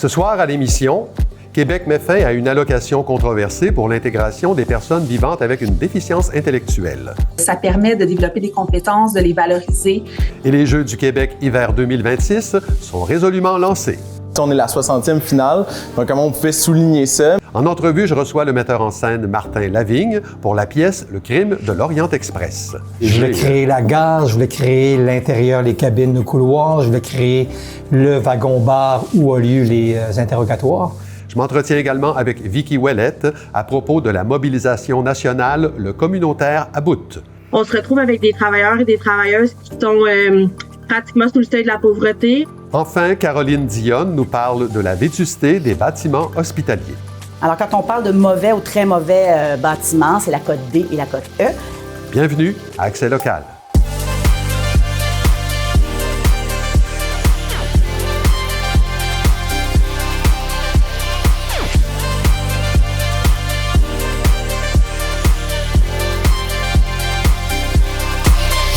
Ce soir à l'émission, Québec met fin à une allocation controversée pour l'intégration des personnes vivantes avec une déficience intellectuelle. Ça permet de développer des compétences, de les valoriser. Et les Jeux du Québec hiver 2026 sont résolument lancés. On est la 60e finale, donc comment on pouvait souligner ça? En entrevue, je reçois le metteur en scène Martin Lavigne pour la pièce Le crime de l'Orient Express. Je voulais créer la gare, je voulais créer l'intérieur, les cabines de couloir, je voulais créer le wagon-bar où ont lieu les interrogatoires. Je m'entretiens également avec Vicky Ouellette à propos de la mobilisation nationale, le communautaire à bout. On se retrouve avec des travailleurs et des travailleuses qui sont pratiquement sous le seuil de la pauvreté. Enfin, Caroline Dionne nous parle de la vétusté des bâtiments hospitaliers. Alors, quand on parle de mauvais ou très mauvais bâtiments, c'est la cote D et la cote E. Bienvenue à Accès local.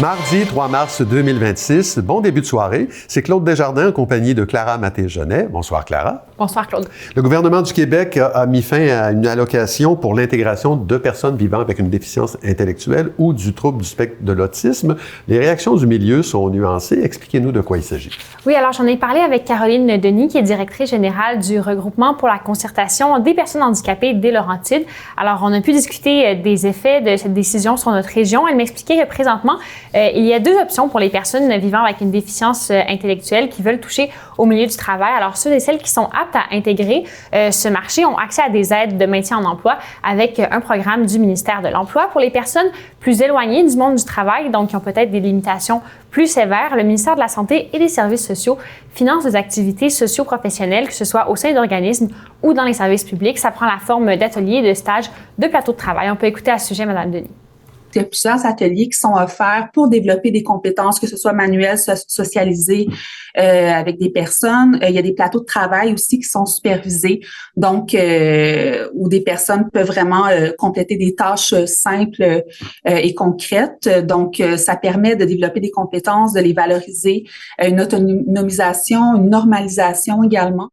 Mardi 3 mars 2026, bon début de soirée. C'est Claude Desjardins en compagnie de Clara Maté-Genet. Bonsoir Clara. Bonsoir Claude. Le gouvernement du Québec a mis fin à une allocation pour l'intégration de personnes vivant avec une déficience intellectuelle ou du trouble du spectre de l'autisme. Les réactions du milieu sont nuancées. Expliquez-nous de quoi il s'agit. Oui, alors j'en ai parlé avec Caroline Denis, qui est directrice générale du regroupement pour la concertation des personnes handicapées des Laurentides. Alors, on a pu discuter des effets de cette décision sur notre région. Elle m'expliquait que présentement, il y a deux options pour les personnes vivant avec une déficience intellectuelle qui veulent toucher au milieu du travail. Alors, ceux et celles qui sont aptes à intégrer ce marché ont accès à des aides de maintien en emploi avec un programme du ministère de l'Emploi. Pour les personnes plus éloignées du monde du travail, donc qui ont peut-être des limitations plus sévères, le ministère de la Santé et des Services sociaux finance des activités socio-professionnelles, que ce soit au sein d'organismes ou dans les services publics. Ça prend la forme d'ateliers, de stages, de plateaux de travail. On peut écouter à ce sujet Mme Denis. Il y a plusieurs ateliers qui sont offerts pour développer des compétences, que ce soit manuelles, socialisées avec des personnes. Il y a des plateaux de travail aussi qui sont supervisés, donc où des personnes peuvent vraiment compléter des tâches simples et concrètes. Donc, ça permet de développer des compétences, de les valoriser, une autonomisation, une normalisation également.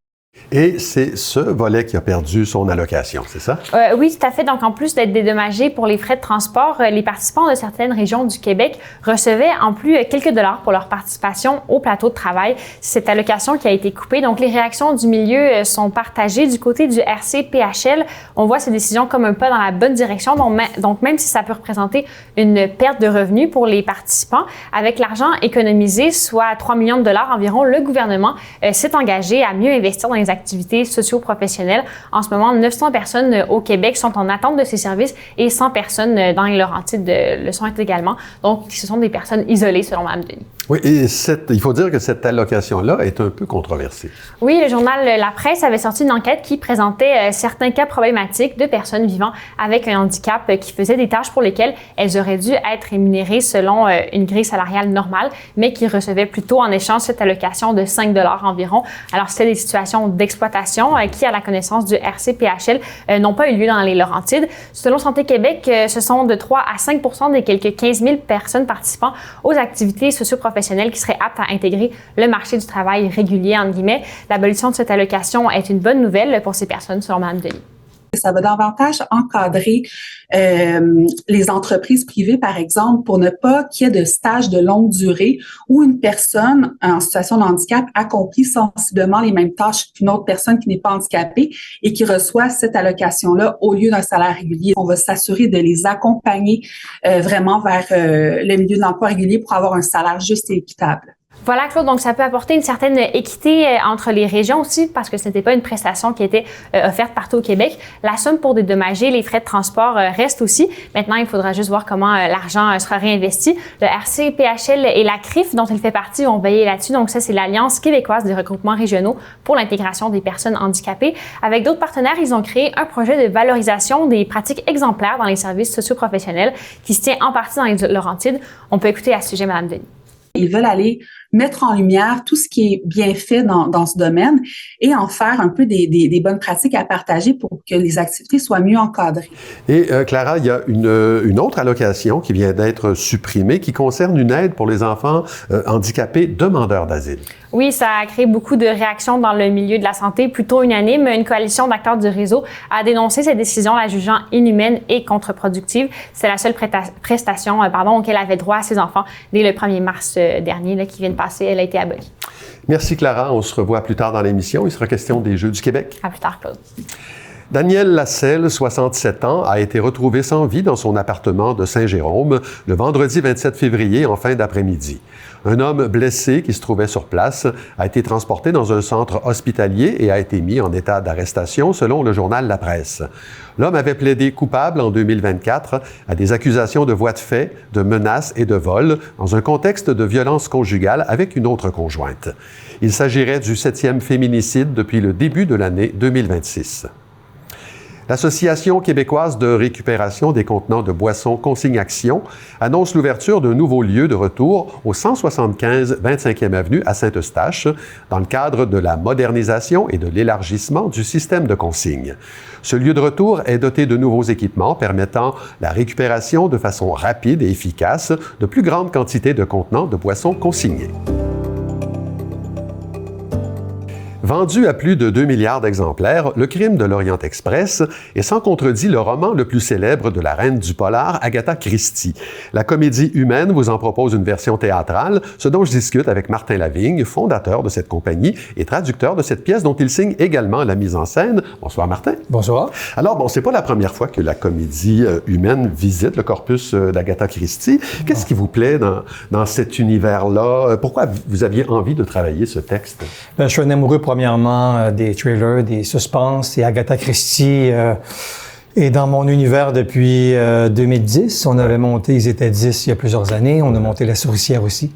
Et c'est ce volet qui a perdu son allocation, c'est ça? Oui, tout à fait. Donc, en plus d'être dédommagés pour les frais de transport, les participants de certaines régions du Québec recevaient en plus quelques dollars pour leur participation au plateau de travail. C'est cette allocation qui a été coupée. Donc, les réactions du milieu sont partagées. Du côté du RCPHL, on voit ces décisions comme un pas dans la bonne direction. Donc, même si ça peut représenter une perte de revenus pour les participants, avec l'argent économisé, soit 3 millions de dollars environ, le gouvernement s'est engagé à mieux investir dans les activités socio-professionnelles. En ce moment, 900 personnes au Québec sont en attente de ces services et 100 personnes dans les Laurentides le sont également. Donc, ce sont des personnes isolées, selon Mme Denis. Oui, et il faut dire que cette allocation-là est un peu controversée. Oui, le journal La Presse avait sorti une enquête qui présentait certains cas problématiques de personnes vivant avec un handicap qui faisaient des tâches pour lesquelles elles auraient dû être rémunérées selon une grille salariale normale, mais qui recevaient plutôt en échange cette allocation de 5 $ environ. Alors, c'était des situations d'exploitation qui, à la connaissance du RCPHL, n'ont pas eu lieu dans les Laurentides. Selon Santé Québec, ce sont de 3 à 5 % des quelques 15 000 personnes participant aux activités socio-professionnelles qui seraient aptes à intégrer le marché du travail régulier, entre guillemets. L'abolition de cette allocation est une bonne nouvelle pour ces personnes, selon Mme Denis. Ça va davantage encadrer les entreprises privées, par exemple, pour ne pas qu'il y ait de stages de longue durée où une personne en situation de handicap accomplit sensiblement les mêmes tâches qu'une autre personne qui n'est pas handicapée et qui reçoit cette allocation-là au lieu d'un salaire régulier. On va s'assurer de les accompagner vraiment vers le milieu de l'emploi régulier pour avoir un salaire juste et équitable. Voilà, Claude. Donc, ça peut apporter une certaine équité entre les régions aussi, parce que ce n'était pas une prestation qui était offerte partout au Québec. La somme pour dédommager les frais de transport reste aussi. Maintenant, il faudra juste voir comment l'argent sera réinvesti. Le RCPHL et la CRIF, dont il fait partie, vont veiller là-dessus. Donc, ça, c'est l'Alliance québécoise des regroupements régionaux pour l'intégration des personnes handicapées. Avec d'autres partenaires, ils ont créé un projet de valorisation des pratiques exemplaires dans les services socio-professionnels qui se tient en partie dans les Laurentides. On peut écouter à ce sujet Mme Denis. Ils veulent aller mettre en lumière tout ce qui est bien fait dans ce domaine et en faire un peu des bonnes pratiques à partager pour que les activités soient mieux encadrées. Et Clara, il y a une autre allocation qui vient d'être supprimée qui concerne une aide pour les enfants handicapés demandeurs d'asile. Oui, ça a créé beaucoup de réactions dans le milieu de la santé, plutôt unanime. Une coalition d'acteurs du réseau a dénoncé cette décision, la jugeant inhumaine et contre-productive. C'est la seule prestation auquel avait droit à ses enfants dès le 1er mars dernier, là, qui vient de passer. Elle a été abolie. Merci Clara. On se revoit plus tard dans l'émission. Il sera question des Jeux du Québec. À plus tard, Claude. Daniel Lasselle, 67 ans, a été retrouvé sans vie dans son appartement de Saint-Jérôme le vendredi 27 février en fin d'après-midi. Un homme blessé qui se trouvait sur place a été transporté dans un centre hospitalier et a été mis en état d'arrestation selon le journal La Presse. L'homme avait plaidé coupable en 2024 à des accusations de voies de fait, de menaces et de vol dans un contexte de violence conjugale avec une autre conjointe. Il s'agirait du 7e féminicide depuis le début de l'année 2026. L'Association québécoise de récupération des contenants de boissons Consigne Action annonce l'ouverture d'un nouveau lieu de retour au 175 25e Avenue à Saint-Eustache dans le cadre de la modernisation et de l'élargissement du système de consigne. Ce lieu de retour est doté de nouveaux équipements permettant la récupération de façon rapide et efficace de plus grandes quantités de contenants de boissons consignés. Vendu à plus de 2 milliards d'exemplaires, Le Crime de l'Orient Express est sans contredit le roman le plus célèbre de la reine du polar, Agatha Christie. La comédie humaine vous en propose une version théâtrale, ce dont je discute avec Martin Lavigne, fondateur de cette compagnie et traducteur de cette pièce dont il signe également la mise en scène. Bonsoir Martin. Bonsoir. Alors bon, c'est pas la première fois que la comédie humaine visite le corpus d'Agatha Christie. Qu'est-ce qui vous plaît dans cet univers-là? Pourquoi vous aviez envie de travailler ce texte? Je suis un amoureux premièrement des thrillers, des suspens, et Agatha Christie est dans mon univers depuis 2010. On avait monté, ils étaient 10 il y a plusieurs années, on a monté La Souricière aussi.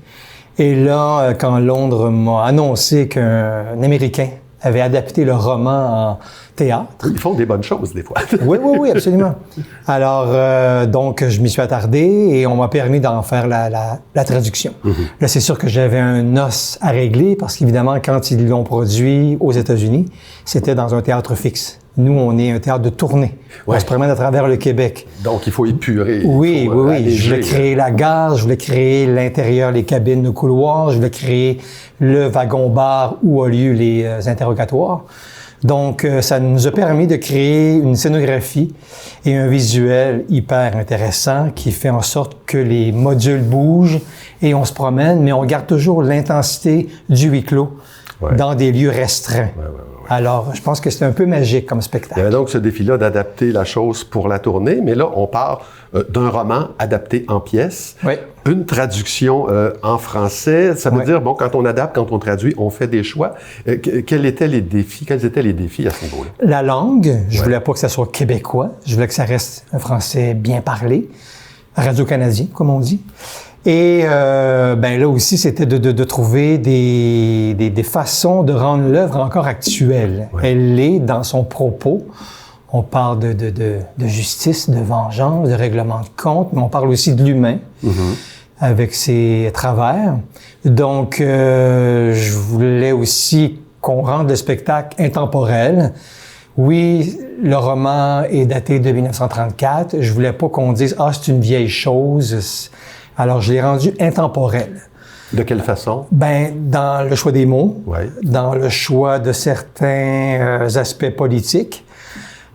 Et là, quand Londres m'a annoncé qu'un Américain avait adapté le roman en théâtre. Ils font des bonnes choses, des fois. Oui, absolument. Alors, donc, je m'y suis attardé et on m'a permis d'en faire la traduction. Là, c'est sûr que j'avais un os à régler parce qu'évidemment, quand ils l'ont produit aux États-Unis, c'était dans un théâtre fixe. Nous, on est un théâtre de tournée. Ouais. On se promène à travers le Québec. Donc, il faut épurer. Oui. Je voulais créer la gare, je voulais créer l'intérieur, les cabines de couloir, je voulais créer le wagon-bar où ont lieu les interrogatoires. Donc, ça nous a permis de créer une scénographie et un visuel hyper intéressant qui fait en sorte que les modules bougent et on se promène, mais on garde toujours l'intensité du huis clos dans des lieux restreints. Alors, je pense que c'est un peu magique comme spectacle. Il y avait donc ce défi-là d'adapter la chose pour la tournée, mais là, on part d'un roman adapté en pièces. Oui. Une traduction en français, ça veut dire, bon, quand on adapte, quand on traduit, on fait des choix. Quels étaient les défis à ce niveau-là? La langue, je voulais pas que ça soit québécois, je voulais que ça reste un français bien parlé, radio-canadien, comme on dit. Et là aussi, c'était de trouver des façons de rendre l'œuvre encore actuelle. Ouais. Elle l'est dans son propos. On parle de justice, de vengeance, de règlement de compte, mais on parle aussi de l'humain avec ses travers. Donc, je voulais aussi qu'on rende le spectacle intemporel. Oui, le roman est daté de 1934. Je voulais pas qu'on dise « Ah, c'est une vieille chose ». Alors, je l'ai rendu intemporel. De quelle façon? Dans le choix des mots, dans le choix de certains aspects politiques.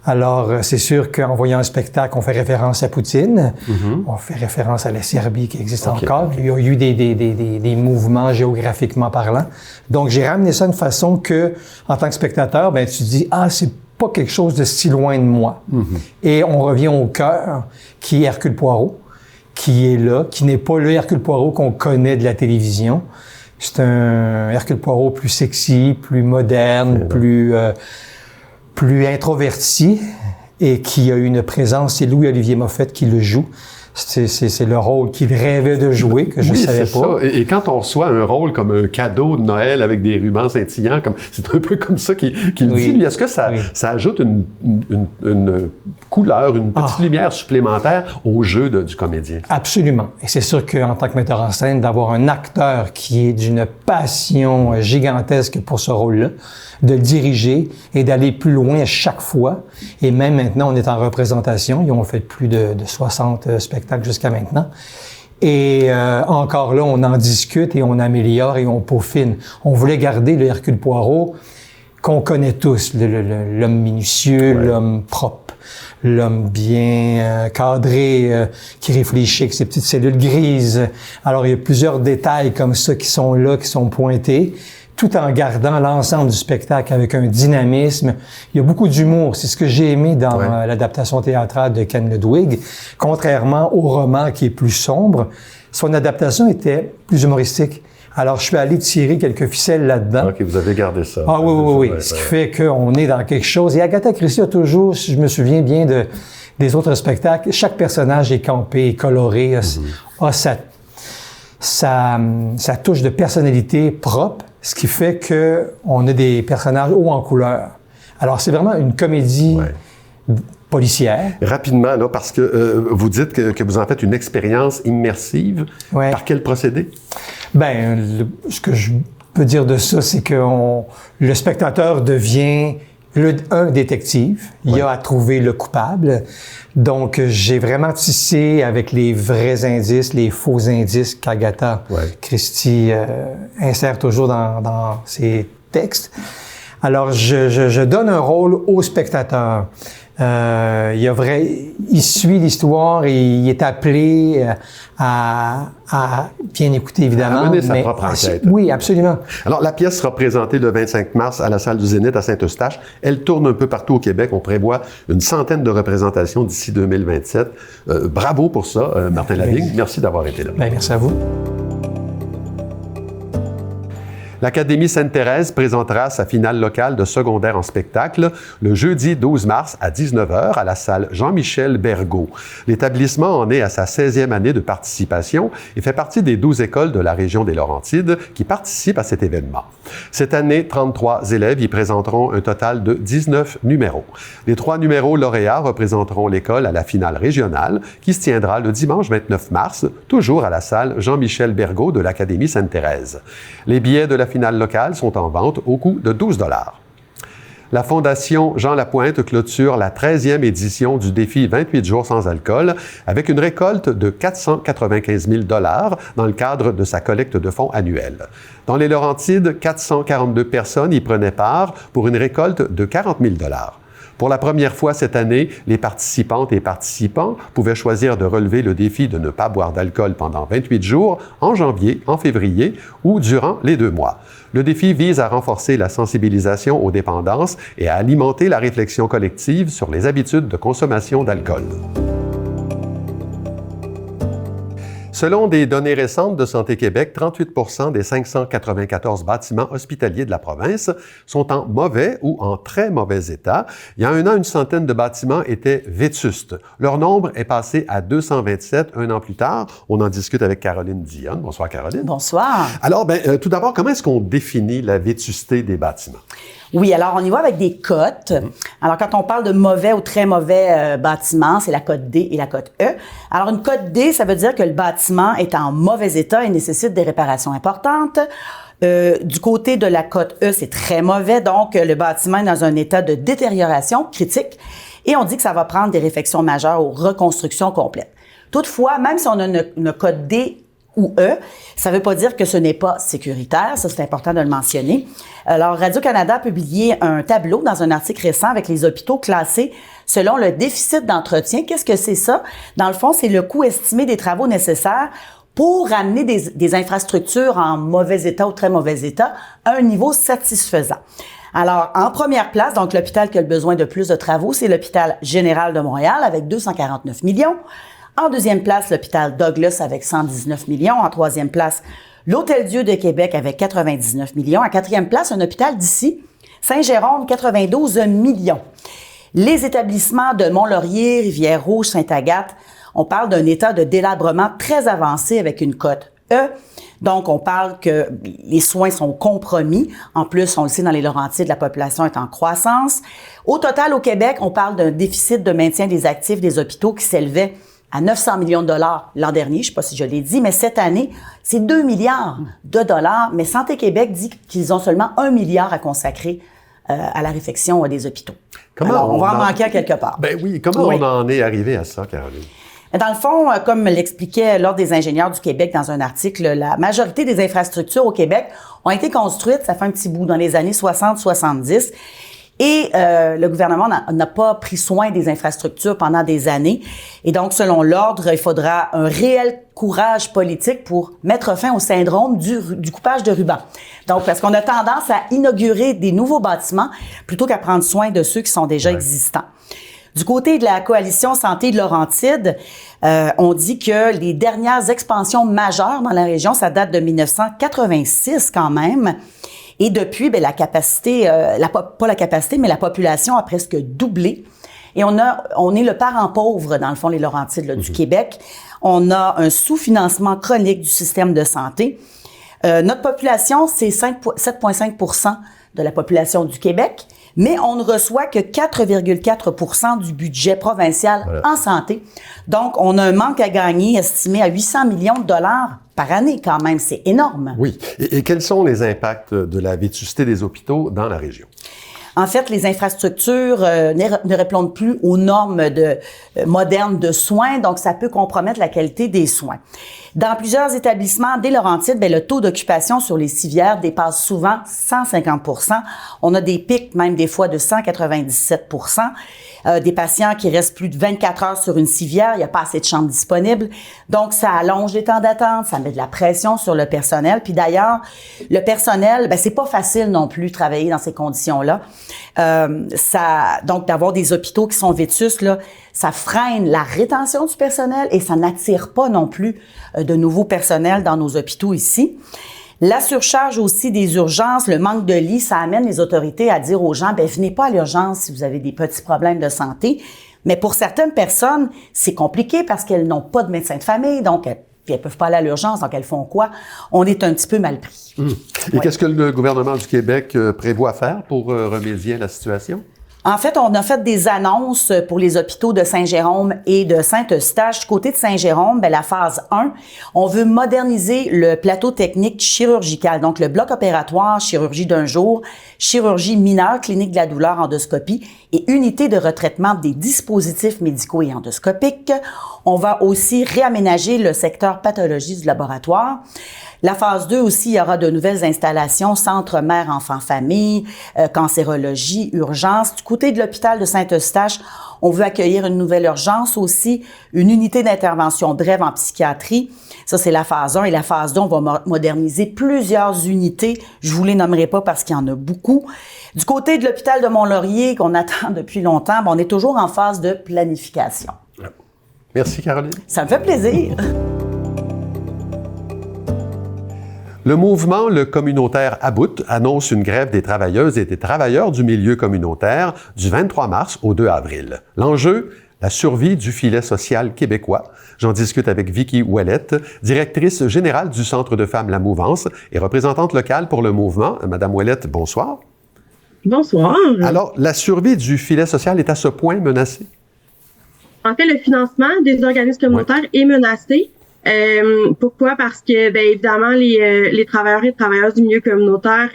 Alors, c'est sûr qu'en voyant un spectacle, on fait référence à Poutine, on fait référence à la Serbie qui existe encore. Il y a eu des mouvements géographiquement parlant. Donc, j'ai ramené ça d'une façon que, en tant que spectateur, tu te dis « Ah, c'est pas quelque chose de si loin de moi. Et on revient au cœur, qui est Hercule Poirot, qui est là, qui n'est pas le Hercule Poirot qu'on connaît de la télévision. C'est un Hercule Poirot plus sexy, plus moderne, plus introverti et qui a eu une présence. C'est Louis-Olivier Moffett qui le joue. C'est le rôle qu'il rêvait de jouer, que je ne savais pas. Ça. Et quand on reçoit un rôle comme un cadeau de Noël avec des rubans scintillants, c'est un peu comme ça qu'il dit. Lui, est-ce que ça ajoute une couleur, une petite lumière supplémentaire au jeu du comédien. Absolument. Et c'est sûr qu'en tant que metteur en scène, d'avoir un acteur qui est d'une passion gigantesque pour ce rôle-là, de le diriger et d'aller plus loin à chaque fois. Et même maintenant, on est en représentation. Ils ont fait plus de 60 spectacles jusqu'à maintenant. Et encore là, on en discute et on améliore et on peaufine. On voulait garder le Hercule Poirot qu'on connaît tous, l'homme minutieux, l'homme propre, l'homme bien cadré, qui réfléchit avec ses petites cellules grises. Alors, il y a plusieurs détails comme ça qui sont là, qui sont pointés, tout en gardant l'ensemble du spectacle avec un dynamisme. Il y a beaucoup d'humour. C'est ce que j'ai aimé dans l'adaptation théâtrale de Ken Ludwig. Contrairement au roman qui est plus sombre, son adaptation était plus humoristique. Alors, je suis allé tirer quelques ficelles là-dedans. OK, vous avez gardé ça. Ah oui. Ce qui fait qu'on est dans quelque chose. Et Agatha Christie a toujours, si je me souviens bien des autres spectacles, chaque personnage est campé, coloré, a sa touche de personnalité propre, ce qui fait que on a des personnages hauts en couleur. Alors, c'est vraiment une comédie policière. Rapidement, là, parce que vous dites que vous en faites une expérience immersive. Ouais. Par quel procédé? Ce que je peux dire de ça, c'est que le spectateur devient un détective. Il y a à trouver le coupable. Donc, j'ai vraiment tissé avec les vrais indices, les faux indices qu'Agatha Christie insère toujours dans ses textes. Alors, je donne un rôle au spectateur. Il suit l'histoire et il est appelé à bien écouter, évidemment. À mener sa propre enquête. Oui, absolument. Alors, la pièce sera présentée le 25 mars à la salle du Zénith à Saint-Eustache. Elle tourne un peu partout au Québec. On prévoit une centaine de représentations d'ici 2027. Bravo pour ça, Martin Lavigne. Merci d'avoir été là. Merci à vous. L'Académie Sainte-Thérèse présentera sa finale locale de secondaire en spectacle le jeudi 12 mars à 19h à la salle Jean-Michel Bergaud. L'établissement en est à sa 16e année de participation et fait partie des 12 écoles de la région des Laurentides qui participent à cet événement. Cette année, 33 élèves y présenteront un total de 19 numéros. Les 3 numéros lauréats représenteront l'école à la finale régionale qui se tiendra le dimanche 29 mars, toujours à la salle Jean-Michel Bergaud de l'Académie Sainte-Thérèse. Les billets de la finale locale sont en vente au coût de 12 $. La Fondation Jean Lapointe clôture la 13e édition du défi 28 jours sans alcool avec une récolte de 495 000 $ dans le cadre de sa collecte de fonds annuelle. Dans les Laurentides, 442 personnes y prenaient part pour une récolte de 40 000 $. Pour la première fois cette année, les participantes et participants pouvaient choisir de relever le défi de ne pas boire d'alcool pendant 28 jours, en janvier, en février ou durant les 2 mois. Le défi vise à renforcer la sensibilisation aux dépendances et à alimenter la réflexion collective sur les habitudes de consommation d'alcool. Selon des données récentes de Santé Québec, 38 % des 594 bâtiments hospitaliers de la province sont en mauvais ou en très mauvais état. Il y a un an, une centaine de bâtiments étaient vétustes. Leur nombre est passé à 227 un an plus tard. On en discute avec Caroline Dionne. Bonsoir, Caroline. Bonsoir. Alors, tout d'abord, comment est-ce qu'on définit la vétusté des bâtiments? Oui, alors on y va avec des cotes. Alors quand on parle de mauvais ou très mauvais bâtiments, c'est la cote D et la cote E. Alors une cote D, ça veut dire que le bâtiment est en mauvais état et nécessite des réparations importantes. Du côté de la cote E, c'est très mauvais, donc le bâtiment est dans un état de détérioration critique et on dit que ça va prendre des réfections majeures ou reconstructions complètes. Toutefois, même si on a une cote D ou E, ça ne veut pas dire que ce n'est pas sécuritaire, ça c'est important de le mentionner. Alors Radio-Canada a publié un tableau dans un article récent avec les hôpitaux classés selon le déficit d'entretien. Qu'est-ce que c'est ça? Dans le fond, c'est le coût estimé des travaux nécessaires pour ramener des infrastructures en mauvais état ou très mauvais état à un niveau satisfaisant. Alors, en première place, donc l'hôpital qui a le besoin de plus de travaux, c'est l'hôpital général de Montréal avec 249 millions. En deuxième place, l'hôpital Douglas avec 119 millions. En troisième place, l'Hôtel-Dieu de Québec avec 99 millions. En quatrième place, un hôpital d'ici, Saint-Jérôme, 92 millions. Les établissements de Mont-Laurier, Rivière-Rouge, Sainte-Agathe, on parle d'un état de délabrement très avancé avec une cote E. Donc, on parle que les soins sont compromis. En plus, on le sait, dans les Laurentides, la population est en croissance. Au total, au Québec, on parle d'un déficit de maintien des actifs des hôpitaux qui s'élevait à 900 millions de dollars l'an dernier. Je ne sais pas si je l'ai dit, mais cette année, c'est 2 milliards de dollars. Mais Santé Québec dit qu'ils ont seulement 1 milliard à consacrer à la réfection des hôpitaux. Alors, on va en manquer à quelque part. Ben oui, comment on en est arrivé à ça, Caroline? Dans le fond, comme l'expliquait l'Ordre des ingénieurs du Québec dans un article, la majorité des infrastructures au Québec ont été construites, ça fait un petit bout, dans les années 60-70. Et le gouvernement n'a pas pris soin des infrastructures pendant des années. Et donc, selon l'Ordre, il faudra un réel courage politique pour mettre fin au syndrome du coupage de ruban. Donc, parce qu'on a tendance à inaugurer des nouveaux bâtiments plutôt qu'à prendre soin de ceux qui sont déjà existants. Du côté de la coalition Santé de Laurentides, on dit que les dernières expansions majeures dans la région, ça date de 1986 quand même. Et depuis, la capacité, pas la capacité, mais la population a presque doublé. Et on est le parent pauvre, dans le fond, les Laurentides là, du Québec. On a un sous-financement chronique du système de santé. Notre population, c'est 7,5 % de la population du Québec, mais on ne reçoit que 4,4 % du budget provincial en santé. Donc, on a un manque à gagner estimé à 800 millions de dollars par année quand même. C'est énorme. Oui. Et quels sont les impacts de la vétusté des hôpitaux dans la région? En fait, les infrastructures ne répondent plus aux normes modernes de soins, donc ça peut compromettre la qualité des soins. Dans plusieurs établissements des Laurentides, le taux d'occupation sur les civières dépasse souvent 150 %. On a des pics, même des fois, de 197 %. Des patients qui restent plus de 24 heures sur une civière, il n'y a pas assez de chambres disponibles. Donc, ça allonge les temps d'attente, ça met de la pression sur le personnel. Puis d'ailleurs, le personnel, c'est pas facile non plus de travailler dans ces conditions-là. Donc, d'avoir des hôpitaux qui sont vétustes, là, ça freine la rétention du personnel et ça n'attire pas non plus de nouveaux personnels dans nos hôpitaux ici. La surcharge aussi des urgences, le manque de lits, ça amène les autorités à dire aux gens, venez pas à l'urgence si vous avez des petits problèmes de santé. Mais pour certaines personnes, c'est compliqué parce qu'elles n'ont pas de médecin de famille, donc elles peuvent pas aller à l'urgence, donc elles font quoi? On est un petit peu mal pris. Et qu'est-ce que le gouvernement du Québec prévoit faire pour remédier à la situation? En fait, on a fait des annonces pour les hôpitaux de Saint-Jérôme et de Saint-Eustache. Du côté de Saint-Jérôme, la phase 1, on veut moderniser le plateau technique chirurgical. Donc, le bloc opératoire, chirurgie d'un jour, chirurgie mineure, clinique de la douleur, endoscopie et unité de retraitement des dispositifs médicaux et endoscopiques. On va aussi réaménager le secteur pathologie du laboratoire. La phase 2 aussi, il y aura de nouvelles installations, centre mère, enfant, famille, cancérologie, urgence. Du côté de l'hôpital de Saint-Eustache, on veut accueillir une nouvelle urgence aussi, une unité d'intervention brève en psychiatrie. Ça, c'est la phase 1. Et la phase 2, on va moderniser plusieurs unités. Je vous les nommerai pas parce qu'il y en a beaucoup. Du côté de l'hôpital de Mont-Laurier, qu'on attend depuis longtemps, on est toujours en phase de planification. Merci, Caroline. Ça me fait plaisir. Le mouvement Le Communautaire à bout annonce une grève des travailleuses et des travailleurs du milieu communautaire du 23 mars au 2 avril. L'enjeu, la survie du filet social québécois. J'en discute avec Vicky Ouellette, directrice générale du Centre de femmes La Mouvance et représentante locale pour le mouvement. Madame Ouellette, bonsoir. Bonsoir. Alors, la survie du filet social est à ce point menacée? En fait, le financement des organismes communautaires est menacé. Pourquoi? Parce que, évidemment, les travailleurs et travailleuses du milieu communautaire,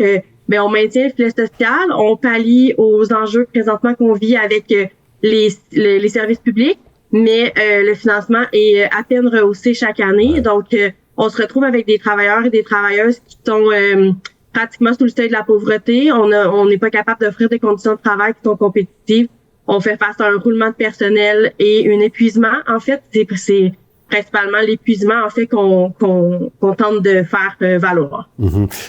on maintient le filet social, on pallie aux enjeux présentement qu'on vit avec les services publics, mais le financement est à peine rehaussé chaque année. Donc, on se retrouve avec des travailleurs et des travailleuses qui sont pratiquement sous le seuil de la pauvreté. On n'est pas capable d'offrir des conditions de travail qui sont compétitives. On fait face à un roulement de personnel et un épuisement. En fait, c'est principalement l'épuisement, en fait, qu'on tente de faire valoir.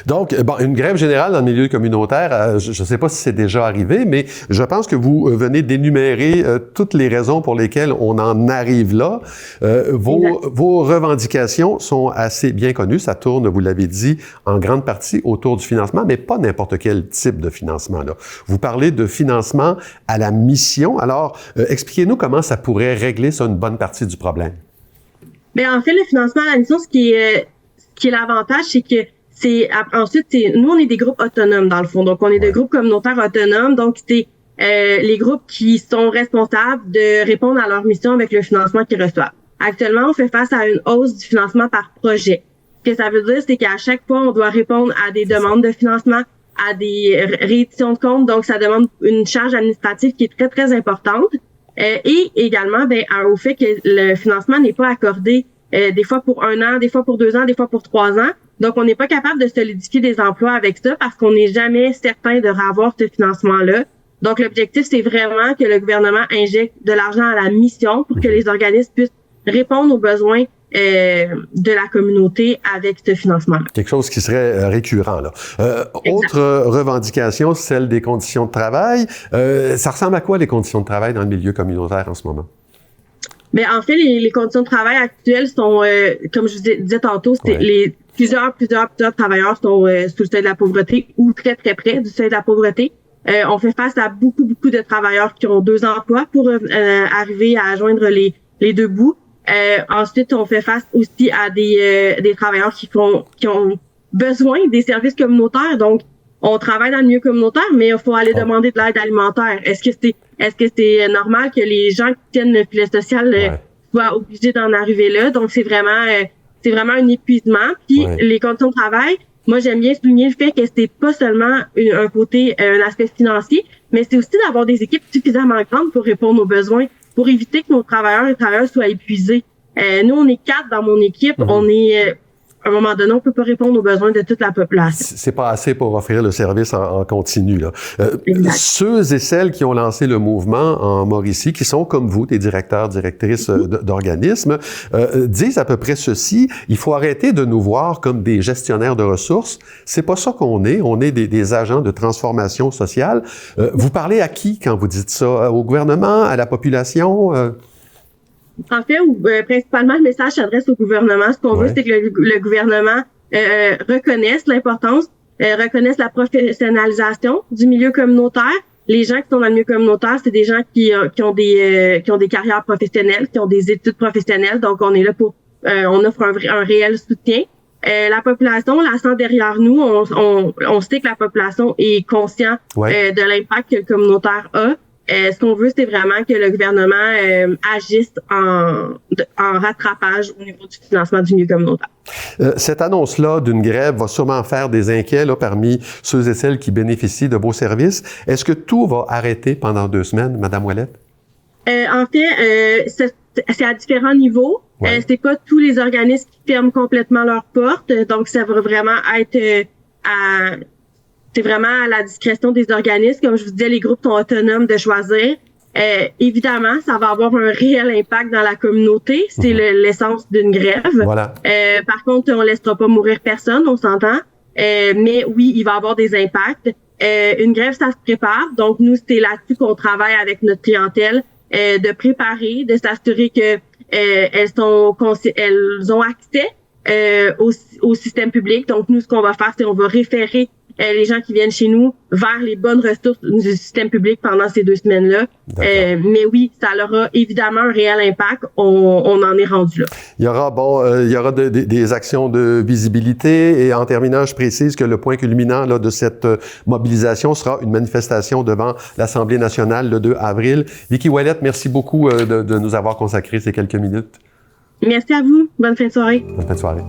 Donc, une grève générale dans le milieu communautaire, je ne sais pas si c'est déjà arrivé, mais je pense que vous venez d'énumérer toutes les raisons pour lesquelles on en arrive là. Vos revendications sont assez bien connues. Ça tourne, vous l'avez dit, en grande partie autour du financement, mais pas n'importe quel type de financement, là. Vous parlez de financement à la mission. Alors, expliquez-nous comment ça pourrait régler ça une bonne partie du problème. En fait, le financement à la mission, ce qui qui est l'avantage, c'est que nous, on est des groupes autonomes, dans le fond. Donc, on est des groupes communautaires autonomes. Donc, c'est les groupes qui sont responsables de répondre à leur mission avec le financement qu'ils reçoivent. Actuellement, on fait face à une hausse du financement par projet. Ce que ça veut dire, c'est qu'à chaque fois, on doit répondre à des demandes de financement, à des rééditions de comptes. Donc, ça demande une charge administrative qui est très, très importante. Et également, au fait que le financement n'est pas accordé des fois pour 1 an, des fois pour 2 ans, des fois pour 3 ans. Donc, on n'est pas capable de solidifier des emplois avec ça parce qu'on n'est jamais certain de avoir ce financement-là. Donc, l'objectif, c'est vraiment que le gouvernement injecte de l'argent à la mission pour que les organismes puissent répondre aux besoins de la communauté avec ce financement-là. Quelque chose qui serait récurrent, là. Autre revendication, celle des conditions de travail. Ça ressemble à quoi, les conditions de travail dans le milieu communautaire en ce moment? Mais en fait, les conditions de travail actuelles sont, comme je vous disais tantôt, c'est plusieurs travailleurs sont sous le seuil de la pauvreté ou très, très près du seuil de la pauvreté. On fait face à beaucoup de travailleurs qui ont 2 emplois pour arriver à joindre les 2 bouts. Ensuite, on fait face aussi à des travailleurs qui ont besoin des services communautaires. Donc, on travaille dans le milieu communautaire, mais il faut aller demander de l'aide alimentaire. Est-ce que c'est normal que les gens qui tiennent le filet social soient obligés d'en arriver là? Donc, c'est vraiment un épuisement. Puis, les conditions de travail, moi, j'aime bien souligner le fait que c'est pas seulement un aspect financier, mais c'est aussi d'avoir des équipes suffisamment grandes pour répondre aux besoins, pour éviter que nos travailleurs et travailleuses soient épuisés. Nous, on est 4 dans mon équipe. On est, à un moment donné, on peut pas répondre aux besoins de toute la population. C'est pas assez pour offrir le service en continu, là. Ceux et celles qui ont lancé le mouvement en Mauricie, qui sont comme vous, des directeurs, directrices d'organismes, disent à peu près ceci: il faut arrêter de nous voir comme des gestionnaires de ressources. C'est pas ça qu'on est. On est des agents de transformation sociale. Vous parlez à qui quand vous dites ça? Au gouvernement? À la population? En fait, principalement, le message s'adresse au gouvernement. Ce qu'on veut, c'est que le gouvernement reconnaisse l'importance, reconnaisse la professionnalisation du milieu communautaire. Les gens qui sont dans le milieu communautaire, c'est des gens qui ont des carrières professionnelles, qui ont des études professionnelles. Donc, on est là pour, on offre un réel soutien. La population, la sent derrière nous. On sait que la population est consciente de l'impact que le communautaire a. Ce qu'on veut, c'est vraiment que le gouvernement agisse en rattrapage au niveau du financement du milieu communautaire. Cette annonce-là d'une grève va sûrement faire des inquiets là, parmi ceux et celles qui bénéficient de vos services. Est-ce que tout va arrêter pendant 2 semaines, Madame Ouellette? En fait, c'est à différents niveaux. C'est pas tous les organismes qui ferment complètement leurs portes. Donc, ça va vraiment être c'est vraiment à la discrétion des organismes. Comme je vous disais, les groupes sont autonomes de choisir. Évidemment, ça va avoir un réel impact dans la communauté. C'est l'essence d'une grève. Voilà. Par contre, on laissera pas mourir personne, on s'entend. Mais oui, il va y avoir des impacts. Une grève, ça se prépare. Donc, nous, c'est là-dessus qu'on travaille avec notre clientèle, de préparer, de s'assurer que elles ont accès au système public. Donc, nous, ce qu'on va faire, c'est on va référer les gens qui viennent chez nous vers les bonnes ressources du système public pendant ces 2 semaines-là. Mais oui, ça aura évidemment un réel impact. On en est rendu là. Il y aura des actions de visibilité. Et en terminant, je précise que le point culminant là, de cette mobilisation sera une manifestation devant l'Assemblée nationale le 2 avril. Vicki Ouellette, merci beaucoup de nous avoir consacré ces quelques minutes. Merci à vous. Bonne fin de soirée. Bonne fin de soirée.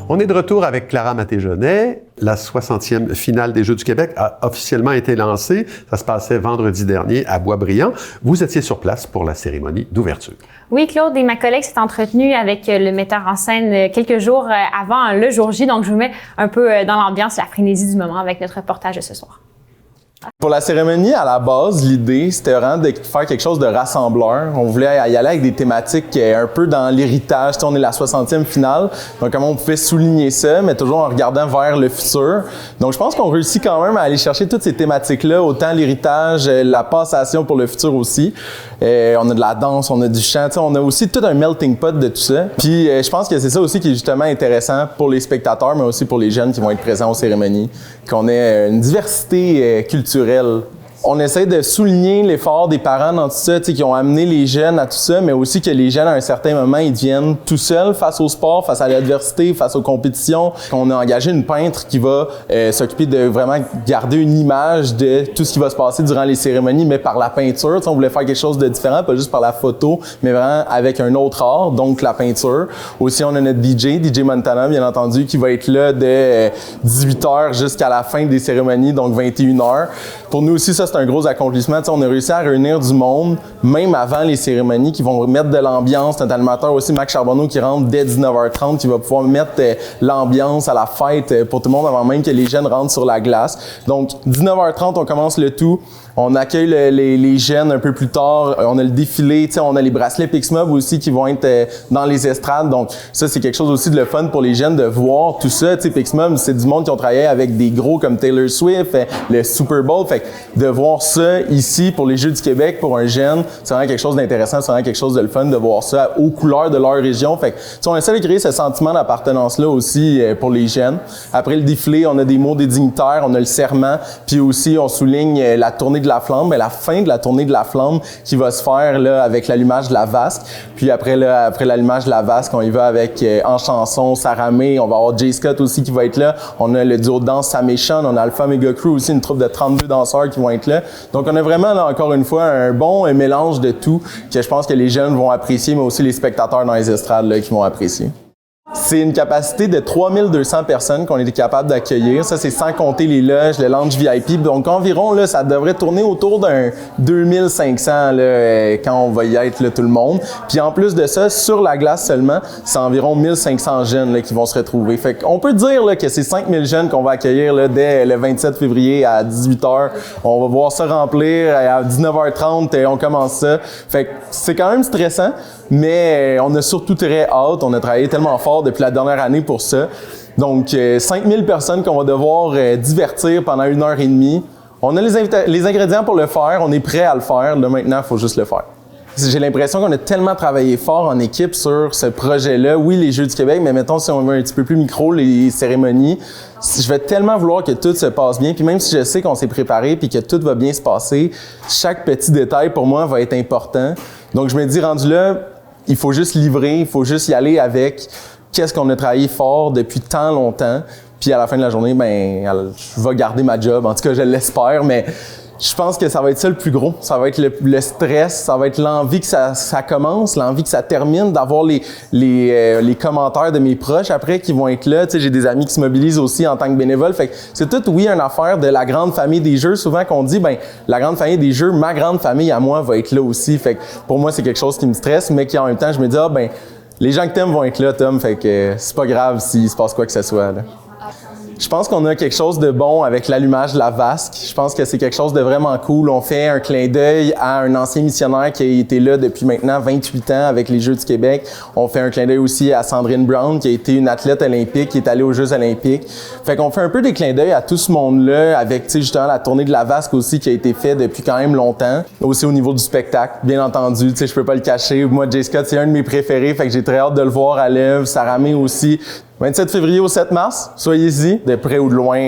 On est de retour avec Clara Maté-Genet. La 60e finale des Jeux du Québec a officiellement été lancée. Ça se passait vendredi dernier à Boisbriand. Vous étiez sur place pour la cérémonie d'ouverture. Oui, Claude, et ma collègue s'est entretenue avec le metteur en scène quelques jours avant le jour J. Donc, je vous mets un peu dans l'ambiance, la frénésie du moment avec notre reportage de ce soir. Pour la cérémonie, à la base, l'idée, c'était vraiment de faire quelque chose de rassembleur. On voulait y aller avec des thématiques un peu dans l'héritage. Tu sais, on est la 60e finale, donc comment on pouvait souligner ça, mais toujours en regardant vers le futur. Donc, je pense qu'on réussit quand même à aller chercher toutes ces thématiques-là, autant l'héritage, la passation pour le futur aussi. On a de la danse, on a du chant, tu sais, on a aussi tout un melting pot de tout ça. Puis, je pense que c'est ça aussi qui est justement intéressant pour les spectateurs, mais aussi pour les jeunes qui vont être présents aux cérémonies, qu'on ait une diversité culturelle On essaie de souligner l'effort des parents dans tout ça, qui ont amené les jeunes à tout ça, mais aussi que les jeunes, à un certain moment, ils deviennent tout seuls face au sport, face à l'adversité, face aux compétitions. On a engagé une peintre qui va s'occuper de vraiment garder une image de tout ce qui va se passer durant les cérémonies, mais par la peinture. On voulait faire quelque chose de différent, pas juste par la photo, mais vraiment avec un autre art, donc la peinture. Aussi, on a notre DJ Montana, bien entendu, qui va être là de 18h jusqu'à la fin des cérémonies, donc 21h. Pour nous aussi, ça, c'est un gros accomplissement. On a réussi à réunir du monde, même avant les cérémonies, qui vont mettre de l'ambiance. Notre animateur aussi, Max Charbonneau, qui rentre dès 19h30, qui va pouvoir mettre l'ambiance à la fête pour tout le monde avant même que les jeunes rentrent sur la glace. Donc, 19h30, on commence le tout. On accueille les jeunes un peu plus tard. On a le défilé, on a les bracelets Pixmob aussi qui vont être dans les estrades. Donc ça, c'est quelque chose aussi de le fun pour les jeunes de voir tout ça. Pixmob, c'est du monde qui ont travaillé avec des gros comme Taylor Swift, le Super Bowl. Fait que de voir ça ici pour les Jeux du Québec, pour un jeune, c'est vraiment quelque chose d'intéressant, c'est vraiment quelque chose de le fun de voir ça aux couleurs de leur région. Fait que on essaie de créer ce sentiment d'appartenance-là aussi pour les jeunes. Après le défilé, on a des mots des dignitaires, on a le serment, puis aussi on souligne la tournée de la flamme, mais la fin de la tournée de la flamme qui va se faire là avec l'allumage de la vasque. Puis après l'allumage de la vasque, on y va avec en chanson Saramé, on va avoir Jay Scott aussi qui va être là. On a le duo de danse Sam et Sean, on a Alpha Mega Crew aussi, une troupe de 32 danseurs qui vont être là. Donc on a vraiment là encore une fois un bon mélange de tout que je pense que les jeunes vont apprécier, mais aussi les spectateurs dans les estrades là, qui vont apprécier. C'est une capacité de 3200 personnes qu'on est capable d'accueillir. Ça, c'est sans compter les loges, le lounge VIP. Donc, environ, là, ça devrait tourner autour d'un 2500 là, quand on va y être là, tout le monde. Puis en plus de ça, sur la glace seulement, c'est environ 1500 jeunes là, qui vont se retrouver. Fait qu'on peut dire là, que c'est 5000 jeunes qu'on va accueillir là, dès le 27 février à 18h. On va voir ça remplir. À 19h30, on commence ça. Fait que c'est quand même stressant. Mais on a surtout très hâte. On a travaillé tellement fort depuis la dernière année pour ça. Donc, 5000 personnes qu'on va devoir divertir pendant 1h30. On a les ingrédients pour le faire. On est prêt à le faire. Là, maintenant, il faut juste le faire. J'ai l'impression qu'on a tellement travaillé fort en équipe sur ce projet-là. Oui, les Jeux du Québec, mais mettons, si on veut un petit peu plus micro, les cérémonies, je vais tellement vouloir que tout se passe bien. Puis même si je sais qu'on s'est préparé puis que tout va bien se passer, chaque petit détail, pour moi, va être important. Donc, je me dis, rendu là, il faut juste livrer, il faut juste y aller avec qu'est-ce qu'on a travaillé fort depuis tant longtemps. Puis à la fin de la journée, ben, je vais garder ma job. En tout cas, je l'espère, mais je pense que ça va être ça le plus gros. Ça va être le stress, ça va être l'envie que ça commence, l'envie que ça termine, d'avoir les commentaires de mes proches après qui vont être là. Tu sais, j'ai des amis qui se mobilisent aussi en tant que bénévoles. Fait que c'est tout, oui, une affaire de la grande famille des Jeux. Souvent qu'on dit, ben, la grande famille des Jeux, ma grande famille à moi va être là aussi. Fait que pour moi, c'est quelque chose qui me stresse, mais qui en même temps, je me dis, ben, les gens que t'aimes vont être là, Tom. Fait que c'est pas grave s'il se passe quoi que ce soit, là. Je pense qu'on a quelque chose de bon avec l'allumage de la vasque. Je pense que c'est quelque chose de vraiment cool. On fait un clin d'œil à un ancien missionnaire qui a été là depuis maintenant 28 ans avec les Jeux du Québec. On fait un clin d'œil aussi à Sandrine Brown qui a été une athlète olympique, qui est allée aux Jeux olympiques. Fait qu'on fait un peu des clins d'œil à tout ce monde-là avec, tu sais, justement la tournée de la vasque aussi qui a été faite depuis quand même longtemps. Aussi au niveau du spectacle, bien entendu, tu sais, je peux pas le cacher. Moi, Jay Scott, c'est un de mes préférés, fait que j'ai très hâte de le voir à l'œuvre. Saramé aussi. 27 février au 7 mars, soyez-y, de près ou de loin.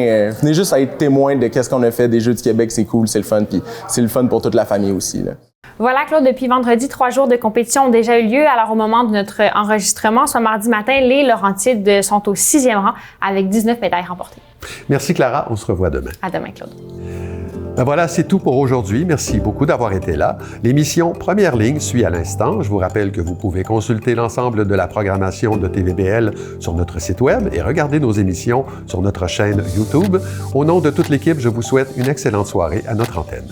Venez juste à être témoin de qu'est-ce qu'on a fait des Jeux du Québec, c'est cool, c'est le fun, puis c'est le fun pour toute la famille aussi, là. Voilà, Claude, depuis vendredi, 3 jours de compétition ont déjà eu lieu. Alors, au moment de notre enregistrement, ce mardi matin, les Laurentides sont au 6e rang avec 19 médailles remportées. Merci, Clara. On se revoit demain. À demain, Claude. Ben voilà, c'est tout pour aujourd'hui. Merci beaucoup d'avoir été là. L'émission Première Ligne suit à l'instant. Je vous rappelle que vous pouvez consulter l'ensemble de la programmation de TVBL sur notre site Web et regarder nos émissions sur notre chaîne YouTube. Au nom de toute l'équipe, je vous souhaite une excellente soirée à notre antenne.